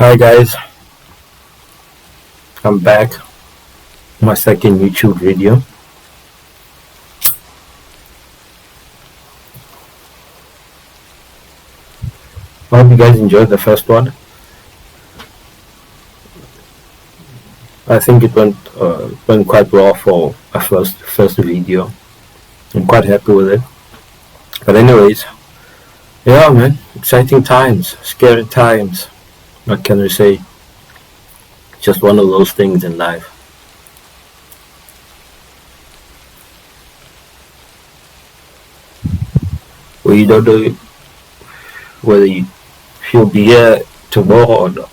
Hi guys, I'm back. My second YouTube video. I hope you guys enjoyed the first one. I think it went quite well for a first video. I'm quite happy with it. But anyways, yeah man, exciting times, scary times. What can we say? Just one of those things in life. Where you don't know whether you'll be here tomorrow or not.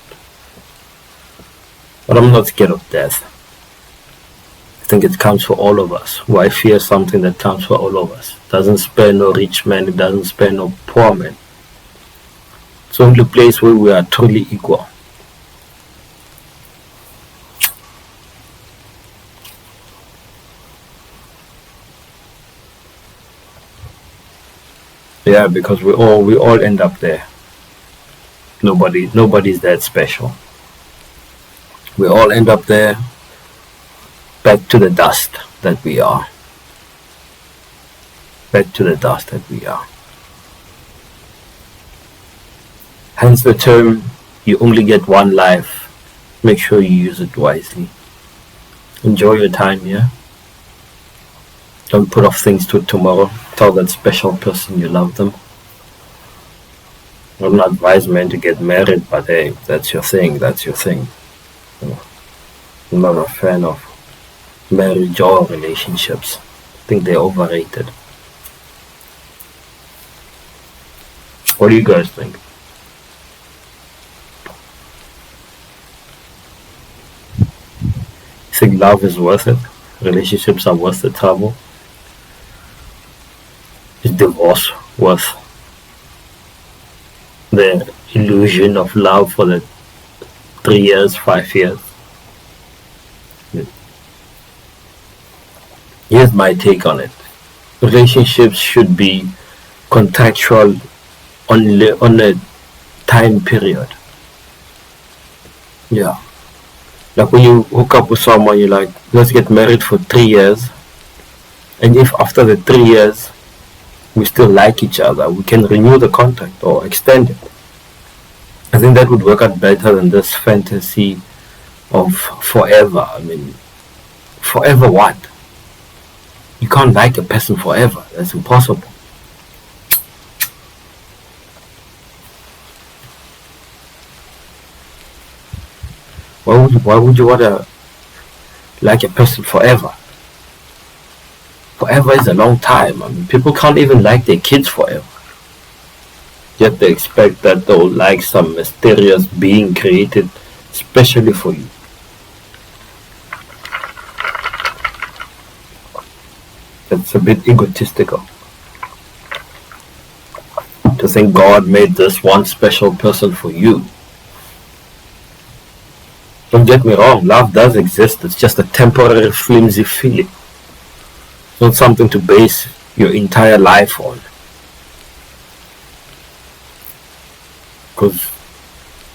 But I'm not scared of death. I think it comes for all of us. Why fear something that comes for all of us? It doesn't spare no rich man, it doesn't spare no poor man. It's the only place where we are totally equal. Yeah, because we all end up there. Nobody's that special. We all end up there, back to the dust that we are. Back to the dust that we are. Hence the term, you only get one life. Make sure you use it wisely. Enjoy your time here. Don't put off things to tomorrow. Tell that special person you love them. I don't advise men to get married, but hey, that's your thing, that's your thing. I'm not a fan of marriage or relationships. I think they're overrated. What do you guys think? You think love is worth it? Relationships are worth the trouble? Is divorce worth the illusion of love for the 3 years, 5 years? Here's my take on it. Relationships should be contractual on a time period. Yeah. Like when you hook up with someone, you're like, let's get married for 3 years. And if after the 3 years, we still like each other, we can renew the contract or extend it. I think that would work out better than this fantasy of forever. I mean, forever what? You can't like a person forever. That's impossible. Why would you want to like a person forever? Forever is a long time. I mean, people can't even like their kids forever. Yet they expect that they'll like some mysterious being created specially for you. That's a bit egotistical. To think God made this one special person for you. Don't get me wrong, love does exist. It's just a temporary flimsy feeling. It's not something to base your entire life on. Because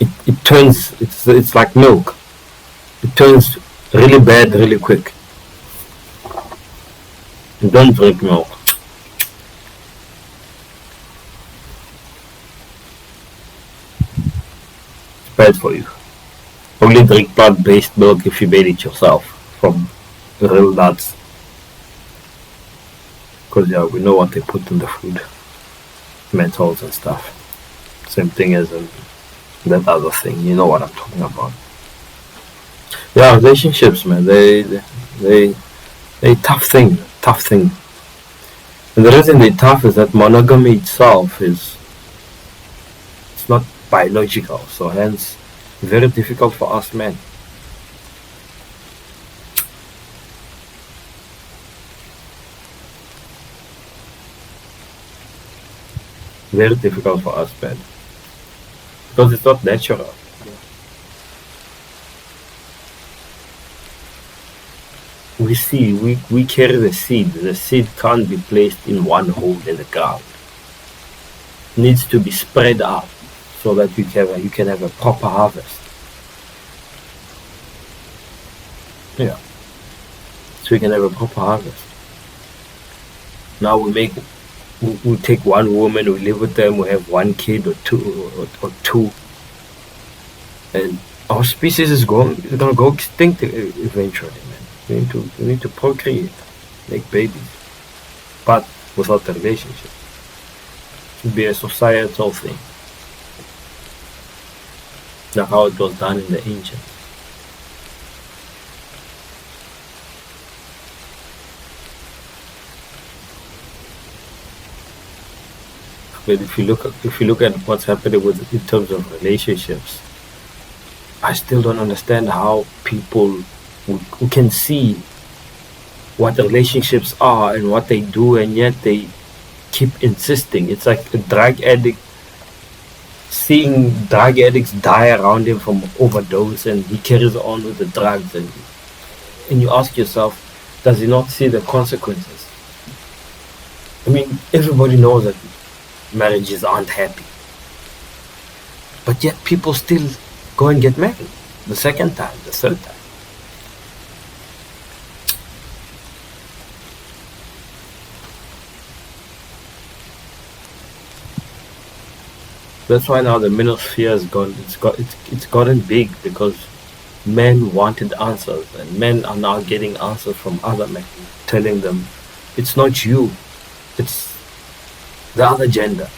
it's like milk. It turns really bad really quick. And don't drink milk. It's bad for you. Only drink plant-based milk if you made it yourself from real nuts. Because yeah, we know what they put in the food, metals and stuff. Same thing as that other thing. You know what I'm talking about. Yeah, relationships, man. They tough thing. And the reason they're tough is that monogamy itself it's not biological. So hence, very difficult for us men. Very difficult for us men. Because it's not natural. We carry the seed. The seed can't be placed in one hole in the ground. It needs to be spread out so that you can have a proper harvest. Yeah. So we can have a proper harvest. Now we take one woman, we live with them, we have one kid or two, and our species is gonna go extinct eventually, man. We need to procreate, make babies, but without the relationship. It should be a societal thing, like how it was done in the ancient. But if you look at what's happening with in terms of relationships, I still don't understand how people who can see what relationships are and what they do, and yet they keep insisting. It's like a drug addict seeing drug addicts die around him from overdose, and he carries on with the drugs, and you ask yourself, does he not see the consequences? I mean, everybody knows that marriages aren't happy, but yet people still go and get married the second time, the third time. That's why now the manosphere has gone. It's gotten big because men wanted answers, and men are now getting answers from other men, telling them, "It's not you, it's the other gender.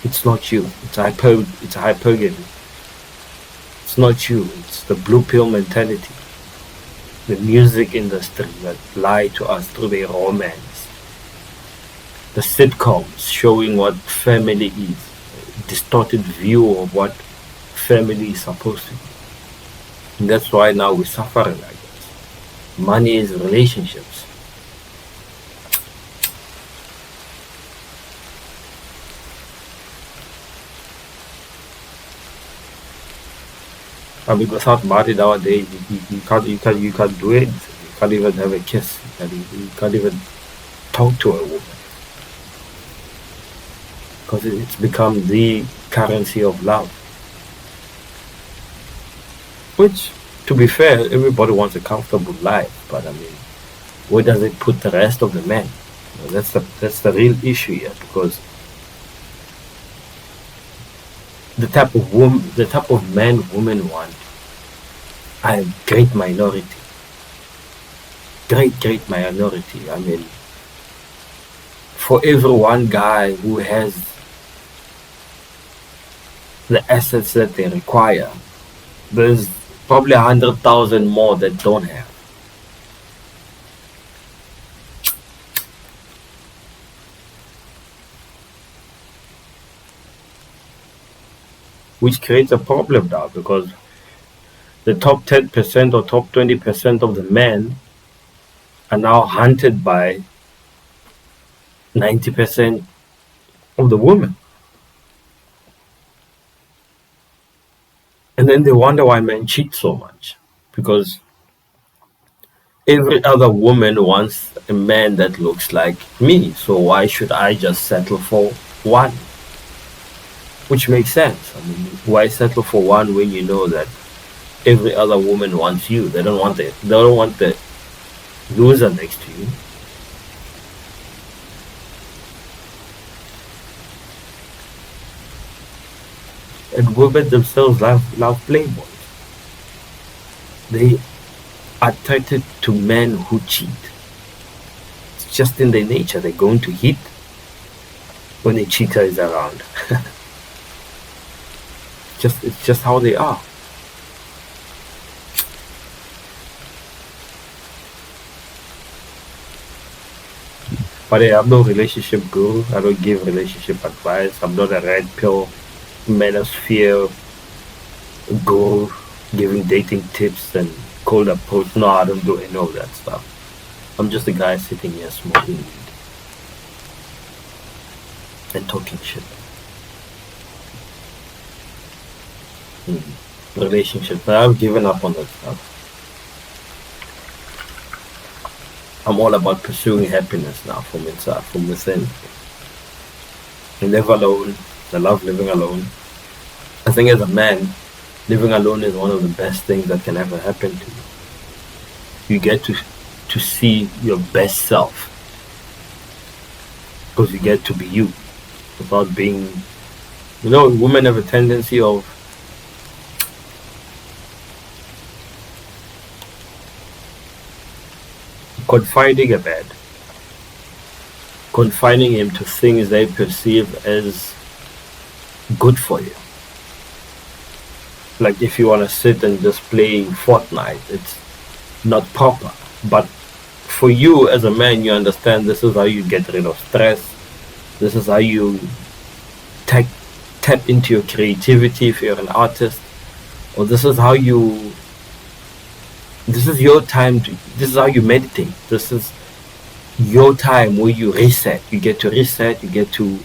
It's not you. It's hypergamy. It's not you. It's the blue pill mentality. The music industry that lie to us through their romance. The sitcoms showing what family is, a distorted view of what family is supposed to be. And that's why now we're suffering like this. Money is relationships. I mean, without money nowadays, you can't do it. You can't even have a kiss. You can't even talk to a woman. Because it's become the currency of love. Which, to be fair, everybody wants a comfortable life, but I mean, where does it put the rest of the men? You know, that's the real issue here, because the type of man women want are a great minority. Great minority. I mean, for every one guy who has the assets that they require, there's probably 100,000 more that don't have. Which creates a problem now, because the top 10% or top 20% of the men are now hunted by 90% of the women. And then they wonder why men cheat so much, because every other woman wants a man that looks like me, so why should I just settle for one? Which makes sense. I mean, why settle for one when you know that every other woman wants you? They don't want the loser next to you. And women themselves love playboys. They are attracted to men who cheat. It's just in their nature. They're going to hit when a cheater is around. It's just how they are. But hey, I'm no relationship guru. I don't give relationship advice. I'm not a red pill manosphere guru giving dating tips and cold approach. No, I don't do any of that stuff. I'm just a guy sitting here smoking weed and talking shit. Relationships. I've given up on that stuff. I'm all about pursuing happiness now from inside, from within. I live alone. I love living alone. I think as a man, Living alone is one of the best things that can ever happen to you. You get to see your best self because you get to be you without being. Women have a tendency of confining a man, confining him to things they perceive as good for you. Like if you want to sit and just play Fortnite, it's not proper. But for you as a man, you understand this is how you get rid of stress. This is how you tap into your creativity if you're an artist. Or this is your time this is how you meditate. This is your time where you reset. You get to reset, you get to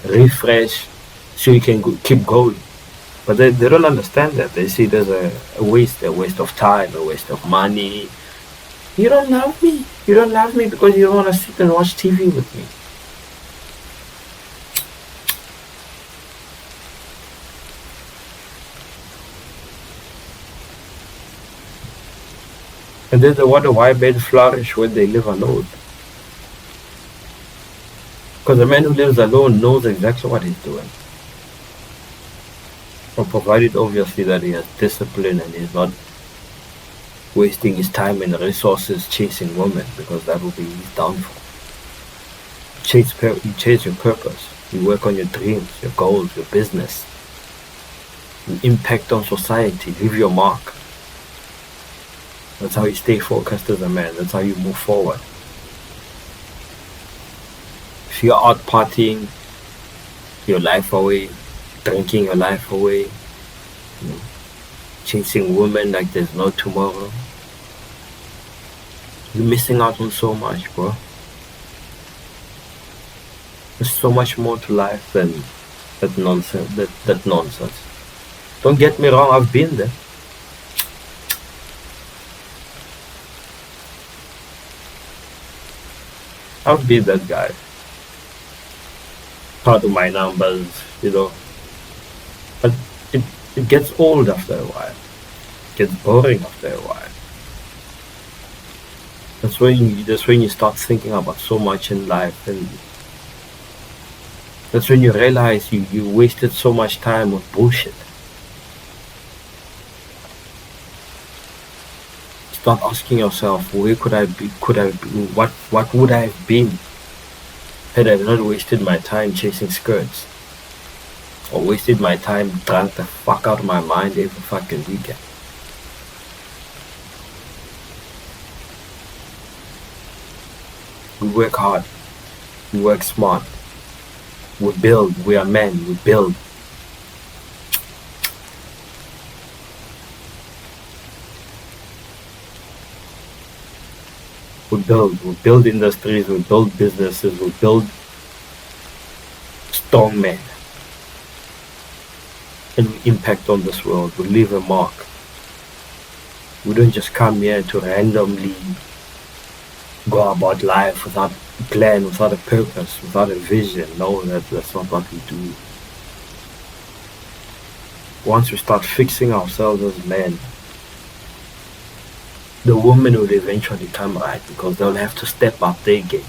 refresh so you can keep going. But they don't understand that. They see there's a waste of time, a waste of money. You don't love me. You don't love me because you don't want to sit and watch TV with me. And then they wonder why men flourish when they live alone. Because a man who lives alone knows exactly what he's doing. Well, provided obviously that he has discipline and he's not wasting his time and resources chasing women, because that will be his downfall. You chase your purpose. You work on your dreams, your goals, your business. You impact on society. Leave your mark. That's how you stay focused as a man. That's how you move forward. If you're out partying your life away, drinking your life away, chasing women like there's no tomorrow, you're missing out on so much, bro. There's so much more to life than that nonsense. That nonsense. Don't get me wrong, I've been there. I've been that guy. Part of my numbers, But it gets old after a while. It gets boring after a while. That's when you start thinking about so much in life, and that's when you realize you wasted so much time on bullshit. Start asking yourself, where could I be? What would I have been had I not wasted my time chasing skirts, or wasted my time drunk the fuck out of my mind every fucking weekend? We work hard. We work smart. We build. We are men. We build. We build industries, we build businesses, we build strong men. And we impact on this world, we leave a mark. We don't just come here to randomly go about life without a plan, without a purpose, without a vision. No, that's not what we do. Once we start fixing ourselves as men, the women will eventually come right, because they'll have to step up their game.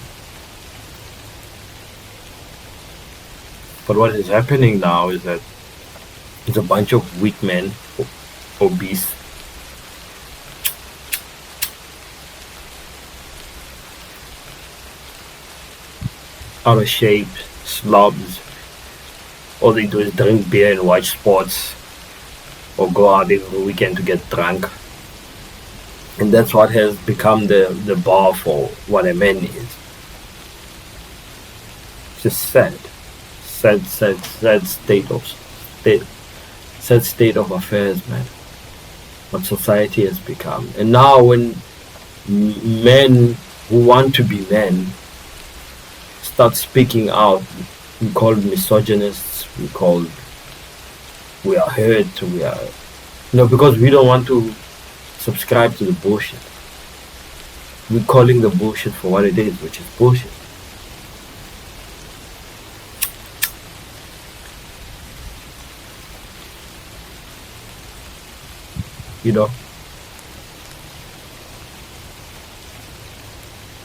But what is happening now is that it's a bunch of weak men, obese, out of shape, slobs. All they do is drink beer and watch sports, or go out every weekend to get drunk. And that's what has become the bar for what a man is. It's just sad state of affairs, man. What society has become. And now when men who want to be men start speaking out, we called misogynists, we are hurt, because we don't want to subscribe to the bullshit. We're calling the bullshit for what it is, which is bullshit. you know.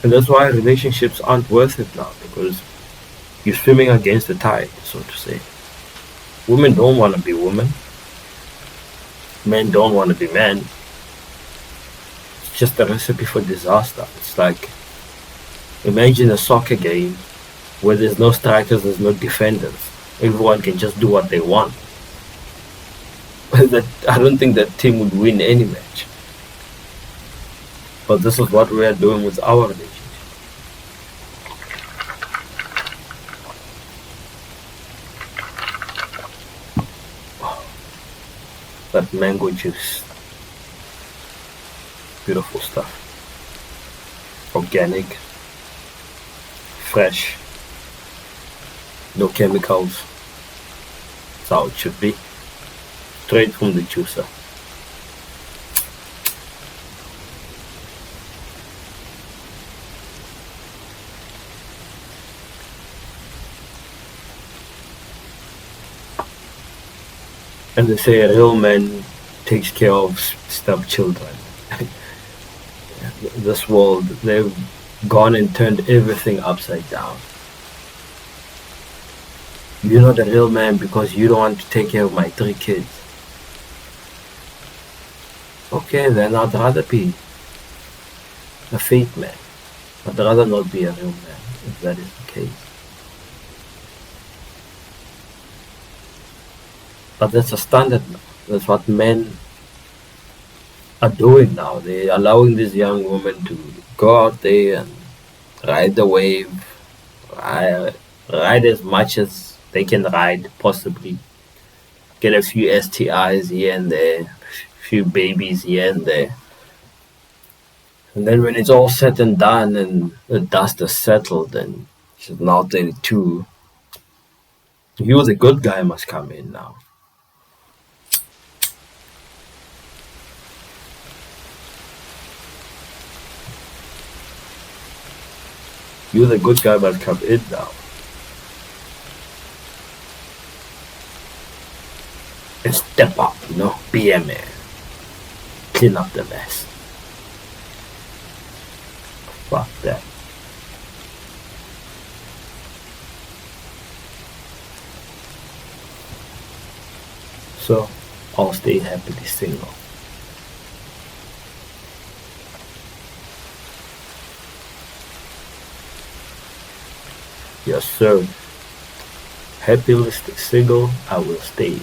And that's why relationships aren't worth it now, because you're swimming against the tide, so to say. Women don't want to be women. Men don't want to be men. It's just a recipe for disaster. It's like, imagine a soccer game where there's no strikers, there's no defenders. Everyone can just do what they want. I don't think that team would win any match. But this is what we are doing with our relationship. That mango juice. Beautiful stuff. Organic. Fresh. No chemicals. That's how it should be. Straight from the juicer. And they say a real man takes care of stepchildren. This world, they've gone and turned everything upside down. You're not a real man because you don't want to take care of my 3 kids. Okay, then I'd rather be a fake man. I'd rather not be a real man, if that is the case. But that's a standard now. That's what men are doing now. They're allowing these young women to go out there and ride the wave, ride as much as they can ride, possibly. Get a few STIs here and there, a few babies here and there. And then when it's all said and done and the dust is settled and she's now 32, you, the good guy, must come in now. You, the good guy, must come in now. And step up, be a man. Clean up the mess. Fuck that. So, I'll stay happily single. Yes, sir. Happily single, I will stay.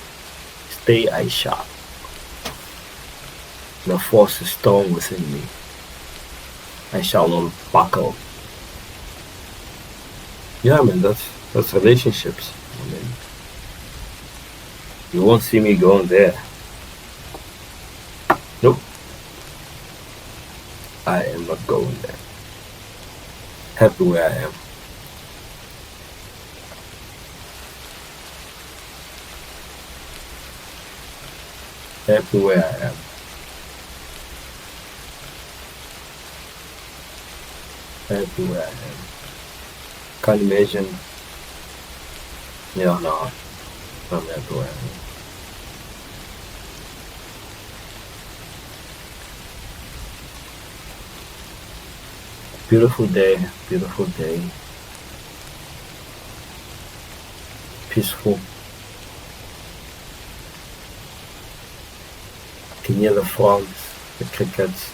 Stay I shall. The force is strong within me. I shall not buckle. Yeah, man, that's relationships. I mean, you won't see me going there. Nope. I am not going there. Happy where I am. Happy where I am. Happy where I am. Can't imagine. Yeah, no. I'm happy where I am. Beautiful day, beautiful day. Peaceful. Can hear the frogs, the crickets.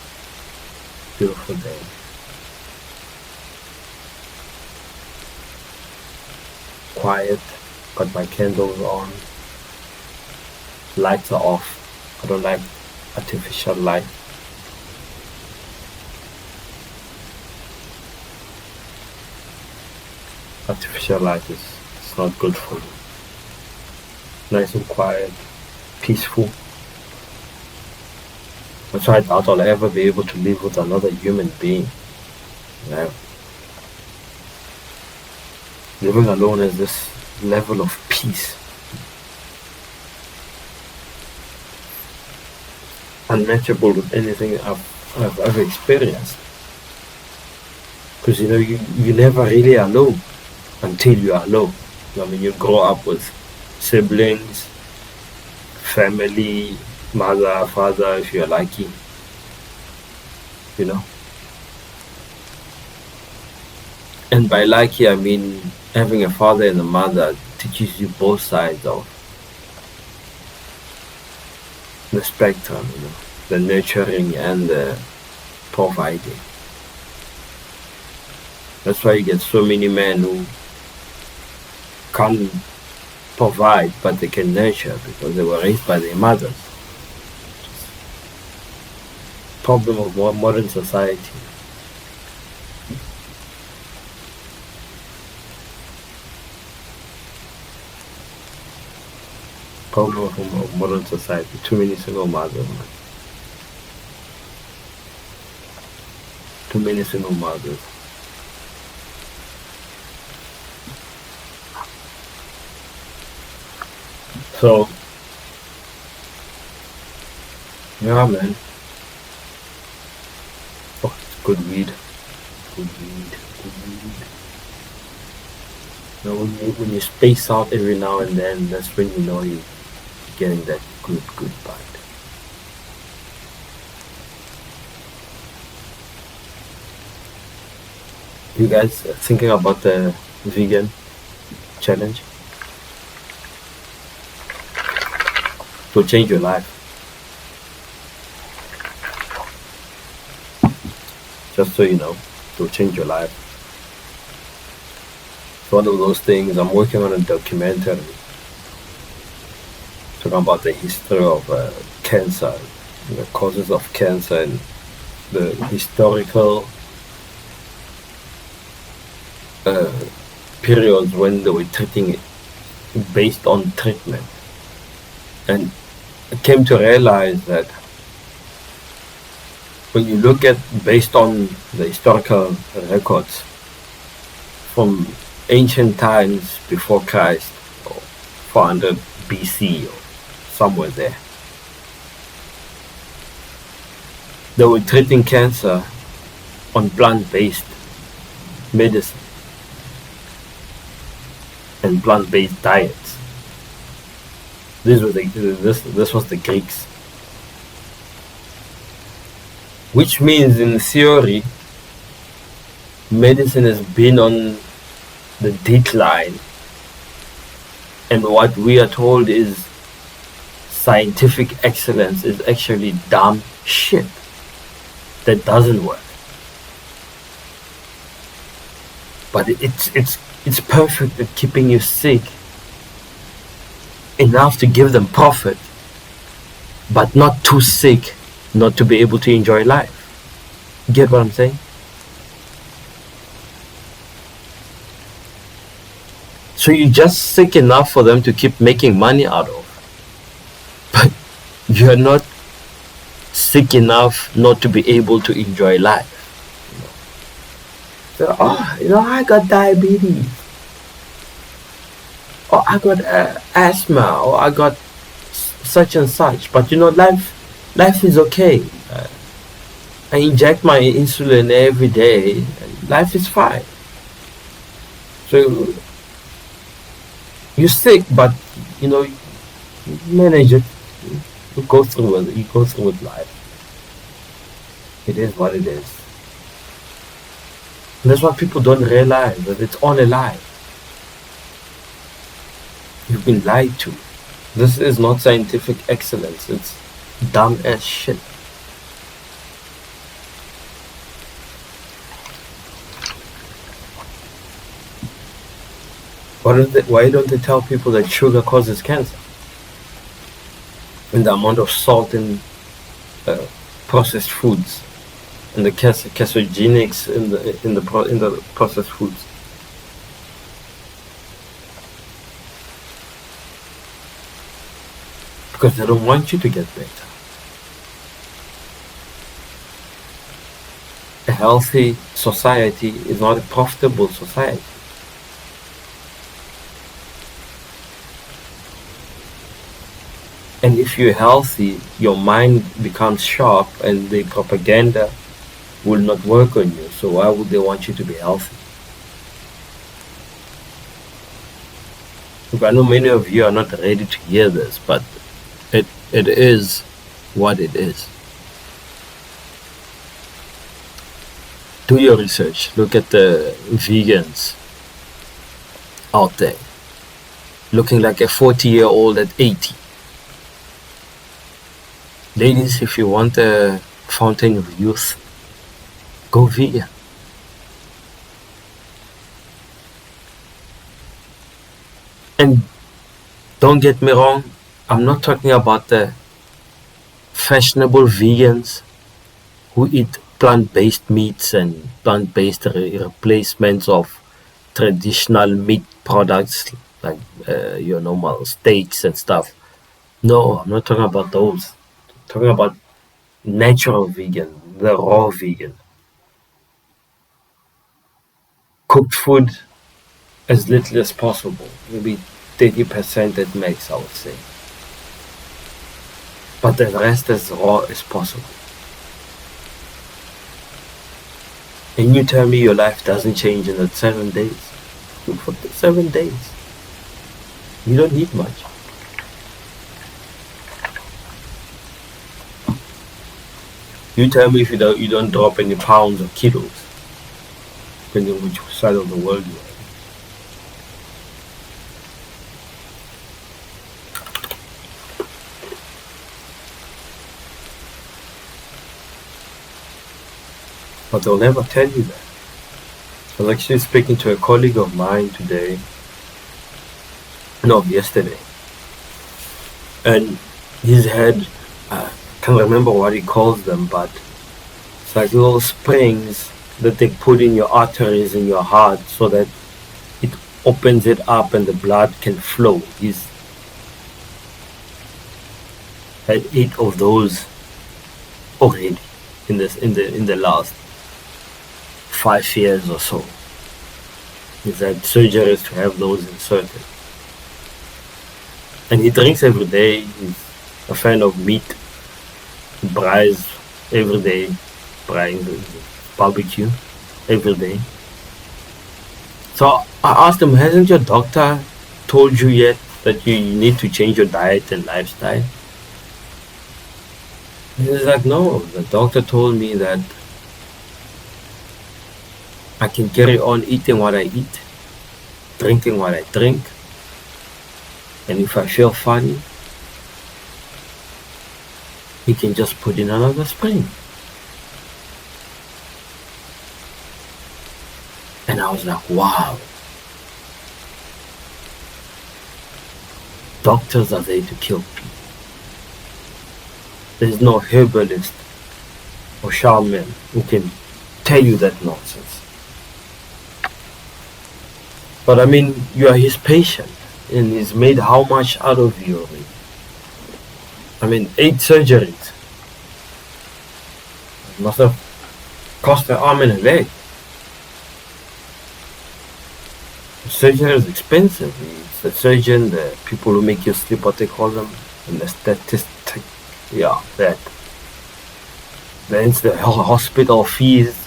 Beautiful day. Quiet, got my candles on. Lights are off. I don't like artificial light. Artificial light is not good for you. Nice and quiet, peaceful. That's why I doubt I'll ever be able to live with another human being. Yeah. Living alone is this level of peace. Unmatchable with anything I've ever experienced. Because you're never really alone until you are alone. I mean, you grow up with siblings, family, mother, father, if you're lucky, you know. And by lucky, I mean having a father and a mother teaches you both sides of the spectrum, you know, the nurturing and the providing. That's why you get so many men who can't provide, but they can nurture because they were raised by their mothers. Problem of modern society. Problem of modern society. Too many single mothers, man. Too many single mothers. So, yeah, man. Oh, it's good weed. Good weed. Good weed. You know, when you space out every now and then, that's when you know you're getting that good bite. You guys thinking about the vegan challenge? To change your life. Just so you know, to change your life. It's one of those things. I'm working on a documentary talking about the history of cancer, the causes of cancer, and the historical periods when they were treating it based on treatment. And I came to realize that when you look at based on the historical records from ancient times before Christ, or 400 BC or somewhere there, they were treating cancer on plant-based medicine and plant-based diets. This was the Greeks. Which means in theory, medicine has been on the decline. And what we are told is scientific excellence is actually dumb shit that doesn't work. But it's perfect at keeping you sick enough to give them profit, but not too sick not to be able to enjoy life. Get what I'm saying? So you're just sick enough for them to keep making money out of, but you're not sick enough not to be able to enjoy life. So, I got diabetes, or I got asthma, or I got such and such, but life is okay. I inject my insulin every day, and life is fine. So you're sick, but you manage it. You go through with life. It is what it is. And that's what people don't realize, that it's all a lie. You've been lied to. This is not scientific excellence. It's dumb as shit. Why don't they tell people that sugar causes cancer? And the amount of salt in processed foods, and the carcinogenics in the processed foods. Because they don't want you to get better. A healthy society is not a profitable society. And if you're healthy, your mind becomes sharp and the propaganda will not work on you. So why would they want you to be healthy? Look, I know many of you are not ready to hear this, but it is what it is. Do your research. Look at the vegans out there looking like a 40-year-old at 80. Ladies, if you want a fountain of youth, go vegan. And don't get me wrong, I'm not talking about the fashionable vegans who eat plant-based meats and plant-based replacements of traditional meat products like your normal steaks and stuff. No, I'm not talking about those. I'm talking about natural vegan, the raw vegan. Cooked food as little as possible, maybe 30% at max, I would say. But the rest as raw as possible. And you tell me your life doesn't change in that 7 days. For 7 days. You don't need much. You tell me if you don't drop any pounds or kilos, depending on which side of the world you are. But they'll never tell you that. I was actually speaking to a colleague of mine yesterday. And he's had, can't remember what he calls them, but it's like little springs that they put in your arteries in your heart so that it opens it up and the blood can flow. He's had 8 of those already in the last 5 years or so. He's had surgeries to have those inserted. And he drinks every day. He's a fan of meat. He braais every day. Barbecue every day. So I asked him, hasn't your doctor told you yet that you need to change your diet and lifestyle? And he's like, no, the doctor told me that I can carry on eating what I eat, drinking what I drink, and if I feel funny, he can just put in another spring. And I was like, wow. Doctors are there to kill people. There's no herbalist or shaman who can tell you that nonsense. But I mean, you are his patient, and he's made how much out of you already? I mean, 8 surgeries. It must have cost an arm and a leg. The surgery is expensive. It's the surgeon, the people who make you sleep, what they call them, and the statistic, that. Then it's the hospital fees.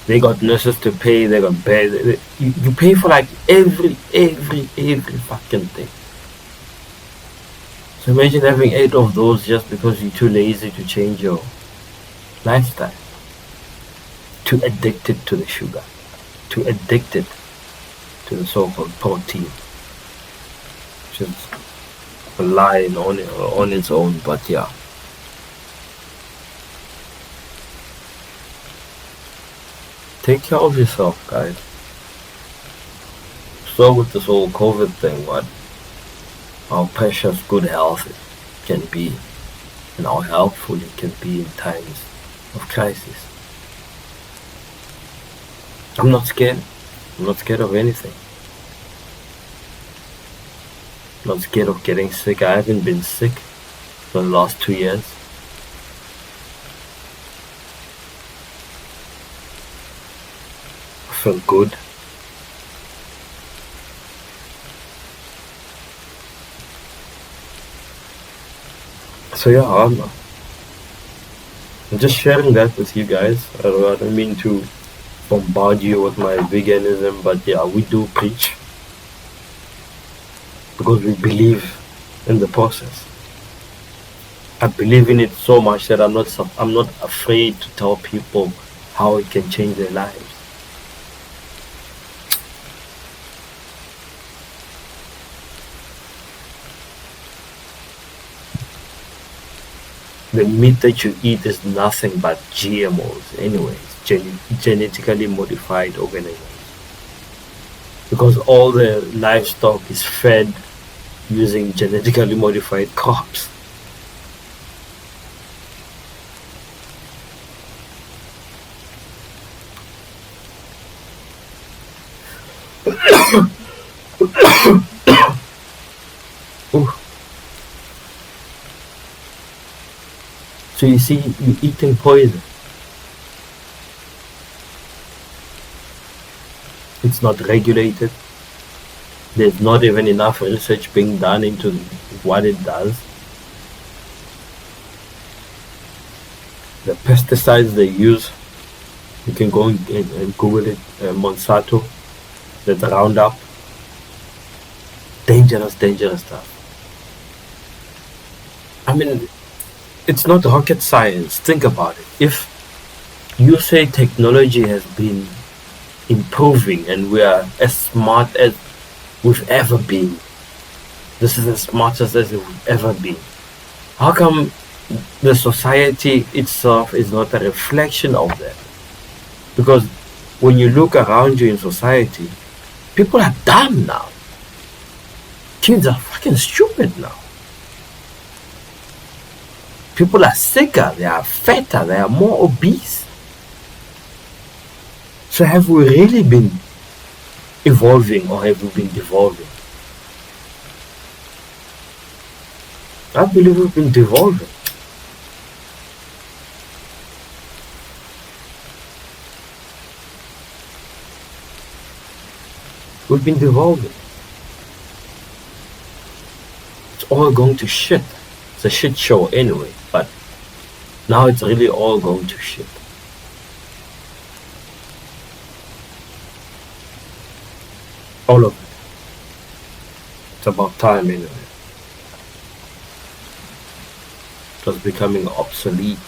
They got nurses to pay, they got bed. You pay for like every fucking thing. So imagine having 8 of those just because you're too lazy to change your lifestyle. Too addicted to the sugar. Too addicted to the so-called protein. Which is a lie on its own, but yeah. Take care of yourself, guys. So with this whole COVID thing, how precious good health can be and how helpful it can be in times of crisis. I'm not scared. I'm not scared of anything. I'm not scared of getting sick. I haven't been sick for the last 2 years. I feel good. So yeah, I'm just sharing that with you guys. I don't mean to bombard you with my veganism, but yeah, we do preach because we believe in the process. I believe in it so much that I'm not afraid to tell people how it can change their lives. The meat that you eat is nothing but GMOs anyways, genetically modified organisms. Because all the livestock is fed using genetically modified crops. Ooh. So you see, you're eating poison. It's not regulated. There's not even enough research being done into what it does. The pesticides they use, you can go and Google it, Monsanto, that's Roundup. Dangerous stuff. I mean, it's not rocket science. Think about it. If you say technology has been improving and we are as smart as we've ever been, this is as smart as we've ever been, how come the society itself is not a reflection of that? Because when you look around you in society, people are dumb now. Kids are fucking stupid now. People are sicker, they are fatter, they are more obese. So have we really been evolving or have we been devolving? I believe we've been devolving. We've been devolving. It's all going to shit. It's a shit show anyway, but now it's really all going to shit. All of it. It's about time anyway. It was becoming obsolete.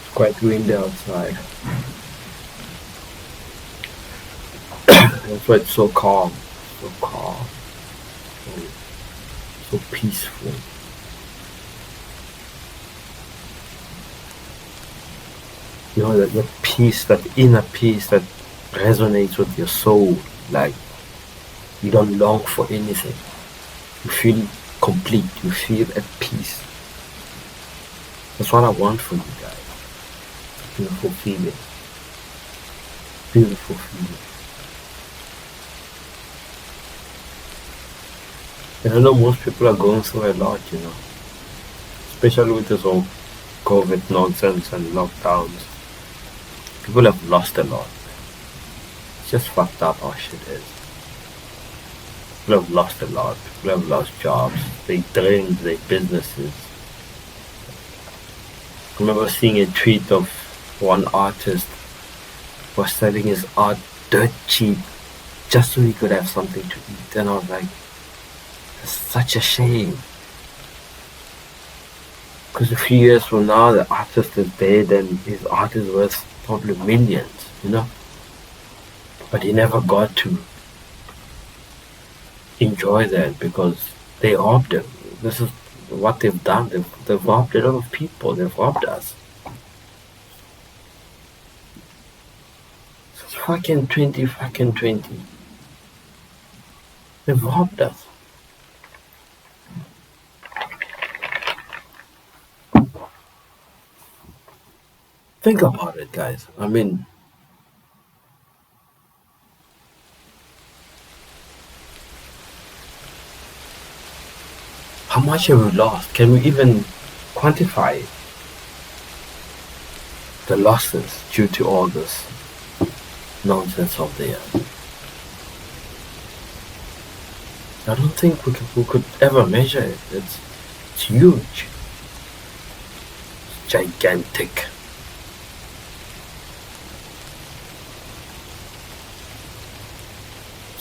It's quite windy outside. That's why it's so calm, so peaceful. You know, that peace, that inner peace that resonates with your soul. Like, you don't long for anything. You feel complete, you feel at peace. That's what I want for you guys. Beautiful feeling. Beautiful feeling. And I know most people are going through a lot, you know. Especially with this whole COVID nonsense and lockdowns. People have lost a lot. It's just fucked up how shit is. People have lost a lot. People have lost jobs. They drained their businesses. I remember seeing a tweet of one artist who was selling his art dirt cheap just so he could have something to eat. And I was like, it's such a shame. Because a few years from now, the artist is dead and his art is worth probably millions, you know. But he never got to enjoy that because they robbed him. This is what they've done. They've robbed a lot of people. They've robbed us. It's fucking 2020. They've robbed us. Think about it, guys. I mean, how much have we lost? Can we even quantify it? The losses due to all this nonsense of the earth. I don't think we could ever measure it. It's huge. It's gigantic.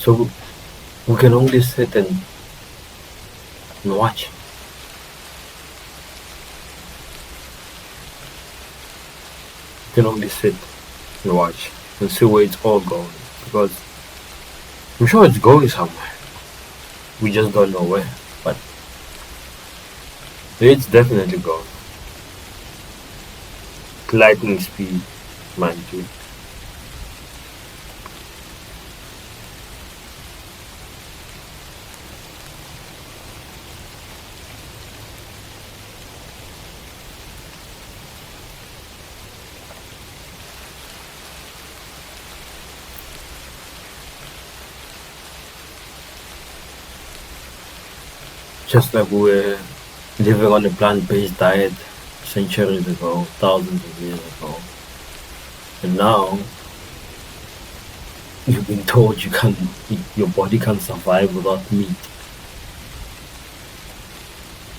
So we can only sit and watch. We can only sit and watch and see where it's all going. Because I'm sure it's going somewhere. We just don't know where. But it's definitely going. Lightning speed, mind you. Just like we were living on a plant-based diet centuries ago, thousands of years ago. And now you've been told your body can't survive without meat.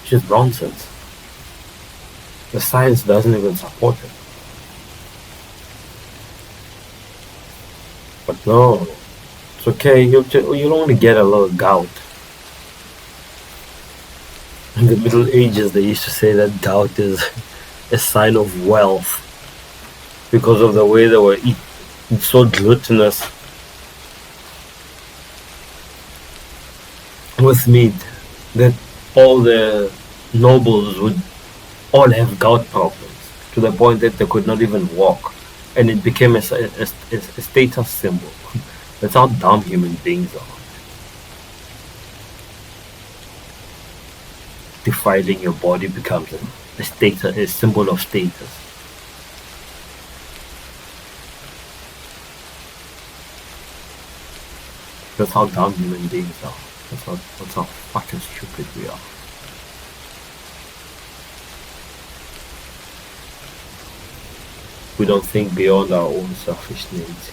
It's just nonsense. The science doesn't even support it. But no, it's okay. You'll only get a little gout. In the Middle Ages, they used to say that gout is a sign of wealth because of the way they were eating so gluttonous with meat that all the nobles would all have gout problems to the point that they could not even walk, and it became a status symbol. That's how dumb human beings are. Defiling your body becomes a symbol of status. That's how dumb human beings are. That's how fucking stupid we are. We don't think beyond our own selfish needs.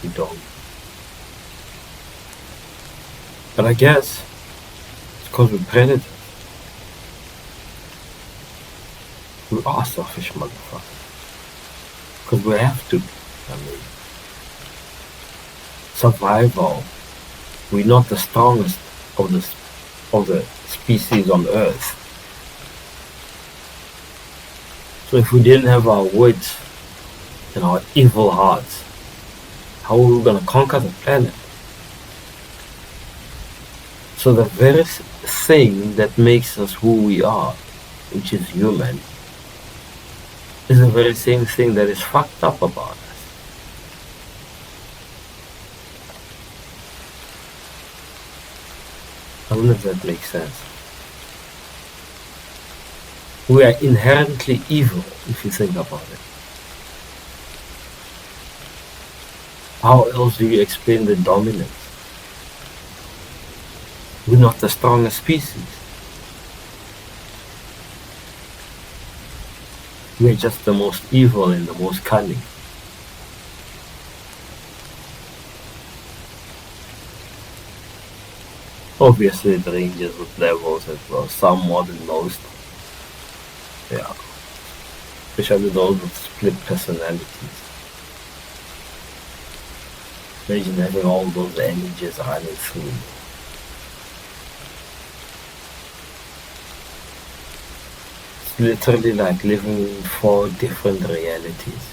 We don't. But I guess it's because we're predators. We are selfish motherfuckers. Because we have to. I mean, survival. We're not the strongest of the species on Earth. So if we didn't have our wits and our evil hearts, how are we gonna conquer the planet? So the very thing that makes us who we are, which is human, is the very same thing that is fucked up about us. I don't know if that makes sense. We are inherently evil if you think about it. How else do you explain the dominance? We're not the strongest species. We're just the most evil and the most cunning. Obviously it ranges with levels as well, some more than most. Yeah. Especially those with split personalities. Imagine having all those energies running through you. It's literally like living in 4 different realities.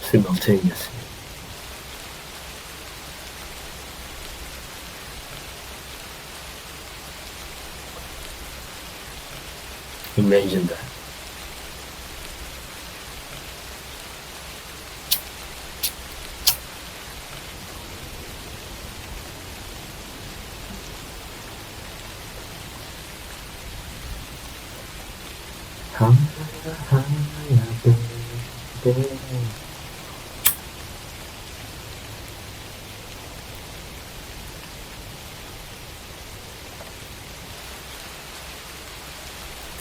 Simultaneously. Imagine that.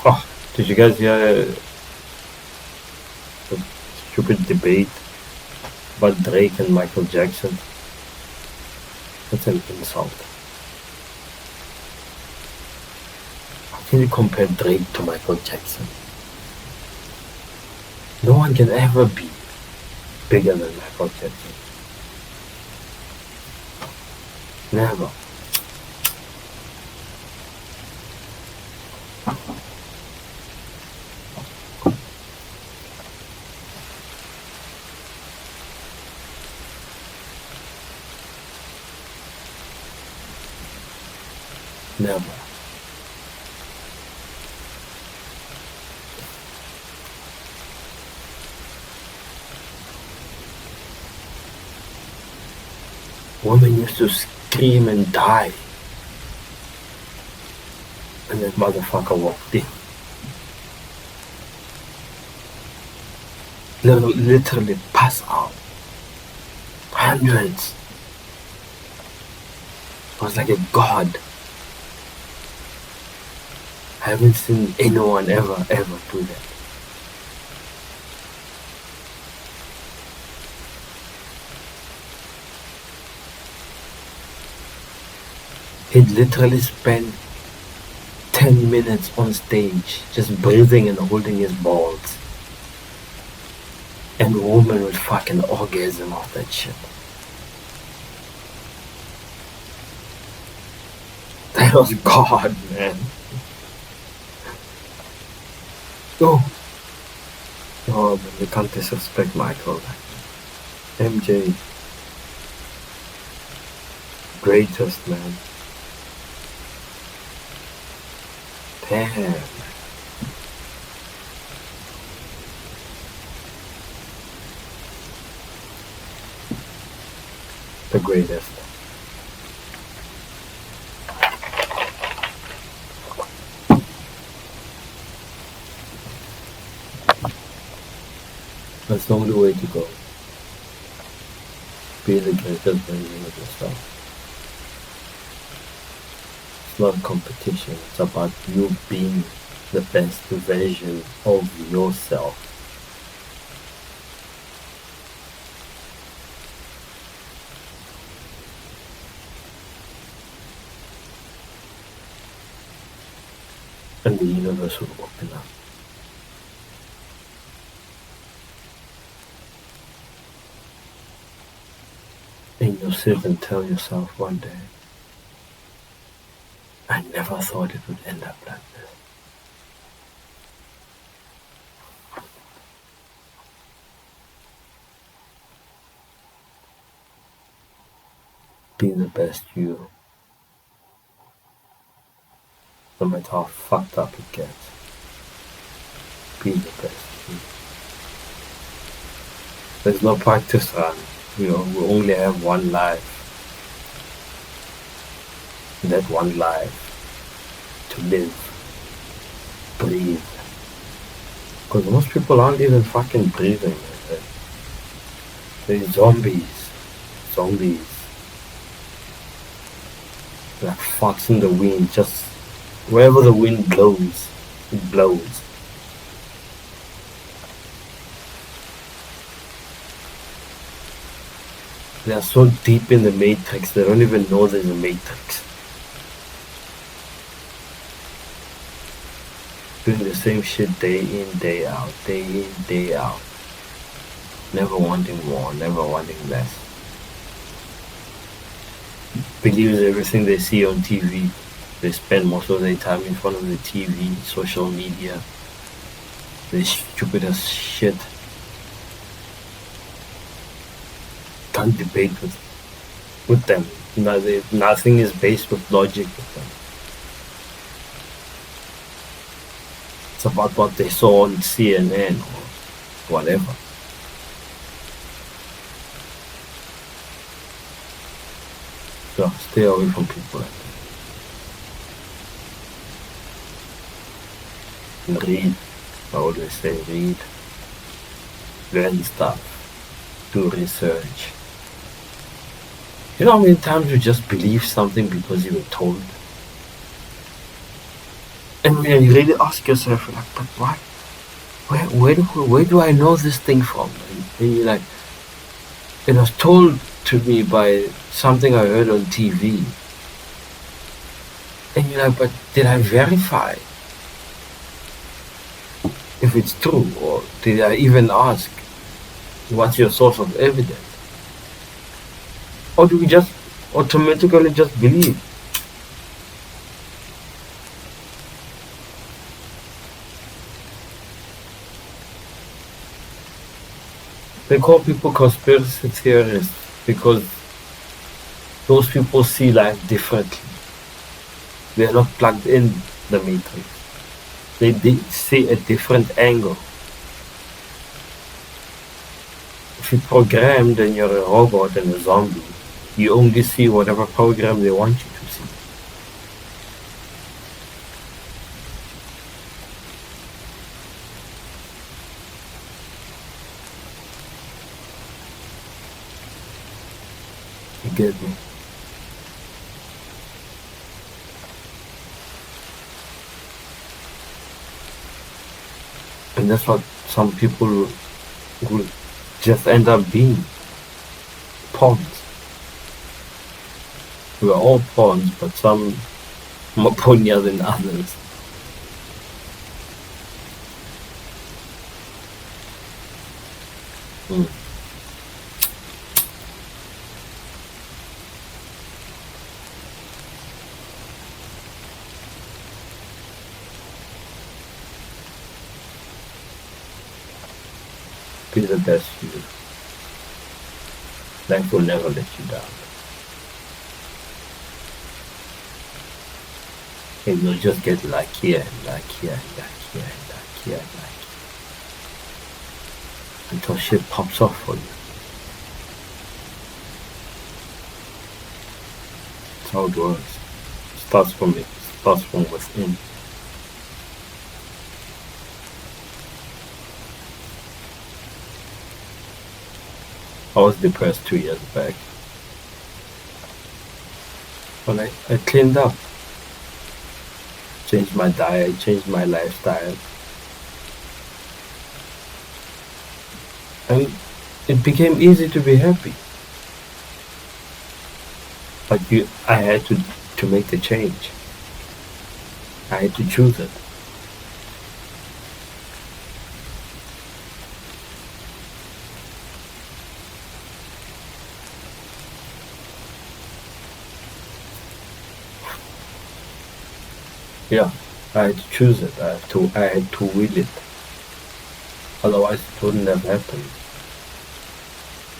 Oh, did you guys hear the stupid debate But Drake and Michael Jackson, that's an insult. How can you compare Drake to Michael Jackson? No one can ever be bigger than Michael Jackson. Never. Never. Women used to scream and die. And that motherfucker walked in. Literally pass out. Hundreds. It was like a god. I haven't seen anyone ever do that. He'd literally spent 10 minutes on stage just breathing and holding his balls. And a woman would fucking orgasm off that shit. That was God, man. Oh, man, you can't disrespect Michael. MJ. Greatest, man. Damn. The greatest. That's the only way to go. Be the greatest version of yourself. It's not a competition, it's about you being the best version of yourself. And the universe will open up. And you'll sit and tell yourself one day, I never thought it would end up like this. Be the best you, no matter how fucked up it gets. Be the best you. There's no practice run. We only have one life. That one life to live, breathe. Because most people aren't even fucking breathing. They're zombies. Like farts in the wind, just wherever the wind blows, it blows. They are so deep in the matrix, they don't even know there's a matrix. Doing the same shit day in, day out, day in, day out. Never wanting more, never wanting less. Believes everything they see on TV. They spend most of their time in front of the TV, social media. They're stupid as shit. Can't debate with them. Nothing is based with logic with them. It's about what they saw on CNN or whatever. So stay away from people like that. And read. I always say read. Learn stuff. Do research. You know how many times you just believe something because you were told? And when you really ask yourself, like, but why? Where do I know this thing from? And you're like, It was told to me by something I heard on TV. And you're like, but did I verify if it's true? Or did I even ask, what's your source of evidence? Or do we just automatically just believe? They call people conspiracy theorists because those people see life differently. They are not plugged in the matrix. They see a different angle. If you're programmed and you're a robot and a zombie, you only see whatever program they want you to see. You get me? And that's what some people will just end up being. Pawns. We are all pawns, but some more pawnier than others. Be the best you. Life will never let you down. And you'll just get luckier and luckier and luckier and luckier and luckier until shit pops off for you. That's how it works. It starts from within. I was depressed 2 years back. But I cleaned up. Changed my diet, changed my lifestyle. And it became easy to be happy. But I had to make the change. I had to choose it. Yeah, I had to choose it. I had to will it. Otherwise, it wouldn't have happened.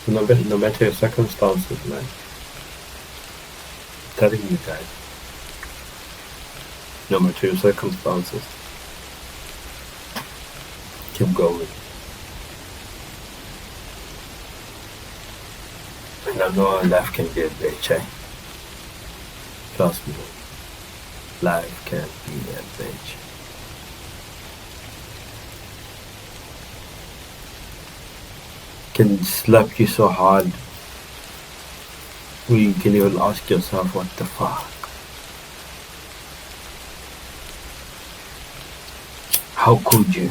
No matter your circumstances, man. I'm telling you guys. No matter your circumstances, keep going. And I know life can be a bitch, eh? Trust me. Life can be a bitch. Can slap you so hard you can even ask yourself, what the fuck? How could you?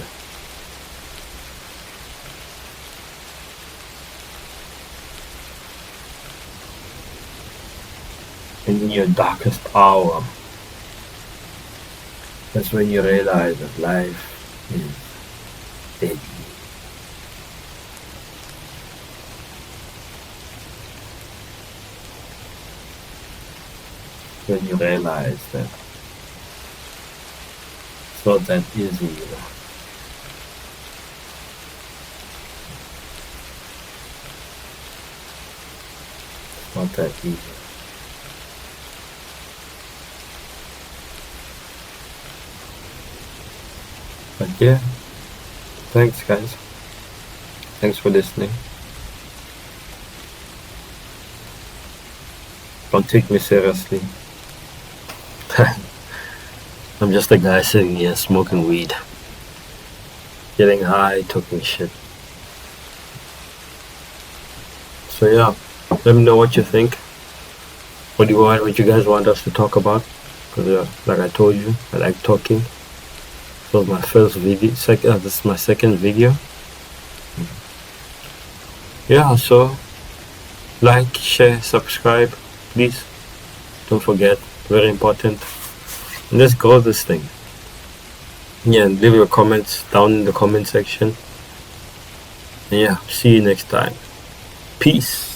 In your darkest hour, that's when you realize that life is deadly. When you realize that it's not that easy, you know. It's not that easy. But yeah, thanks guys. Thanks for listening. Don't take me seriously. I'm just a guy sitting here smoking weed, getting high, talking shit. So yeah, let me know what you think. What you guys want us to talk about? Because like I told you, I like talking. This was my first video. This is my second video. Yeah, so Like, share, subscribe, please. Don't forget, very important. And let's grow this thing. Yeah, and leave your comments down in the comment section. And yeah, see you next time. Peace.